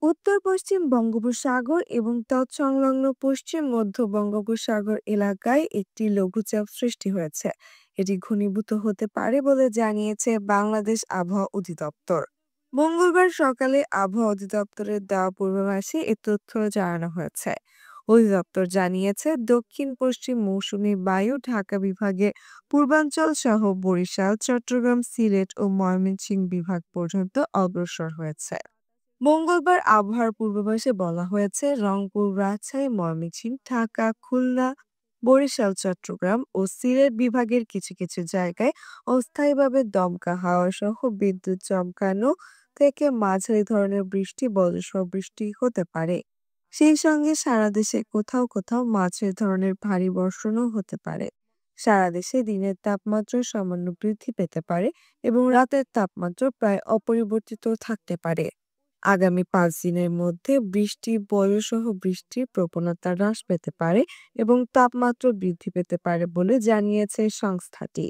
উত্তর-পশ্চিম বঙ্গোপসাগর এবং তৎসংলগ্ন পশ্চিম মধ্য বঙ্গোপসাগর এলাকায় একটি লঘুচাপ সৃষ্টি হয়েছে। এটি ঘনীভূত হতে পারে বলে জানিয়েছে বাংলাদেশ আবহাওয়া অধিদপ্তর। মঙ্গলবার সকালে আবহাওয়া অধিদপ্তরের দেওয়া পূর্বাভাসে এ তথ্য জানানো হয়েছে। অধিদপ্তর জানিয়েছে, দক্ষিণ-পশ্চিম মৌসুমী বায়ু ঢাকা বিভাগে পূর্বাঞ্চল সহ বরিশাল, চট্টগ্রাম, সিলেট ও ময়মনসিংহ বিভাগ পর্যন্ত অগ্রসর হয়েছে। মঙ্গলবার আবহাওয়ার পূর্বাভাসে বলা হয়েছে, রংপুর, রাজশাহী, ময়মনসিংহ, ঢাকা, খুলনা, বরিশাল, চট্টগ্রাম ও সিলেট বিভাগের কিছু কিছু জায়গায় অস্থায়ীভাবে দমকা হাওয়া সহ বিদ্যুৎ চমকানো থেকে মাঝারি ধরনের বৃষ্টি, বজ্রসহ বৃষ্টি হতে পারে। সেই সঙ্গে সারা দেশে কোথাও কোথাও মাঝারি ধরনের ভারী বর্ষণও হতে পারে। সারা দেশে দিনের তাপমাত্রা সামান্য বৃদ্ধি পেতে পারে এবং রাতের তাপমাত্রা প্রায় অপরিবর্তিত থাকতে পারে। আগামী ৫ দিনের মধ্যে বৃষ্টি, বজ্রসহ বৃষ্টির প্রবণতা হ্রাস পেতে পারে এবং তাপমাত্রা বৃদ্ধি পেতে পারে বলে জানিয়েছে সংস্থাটি।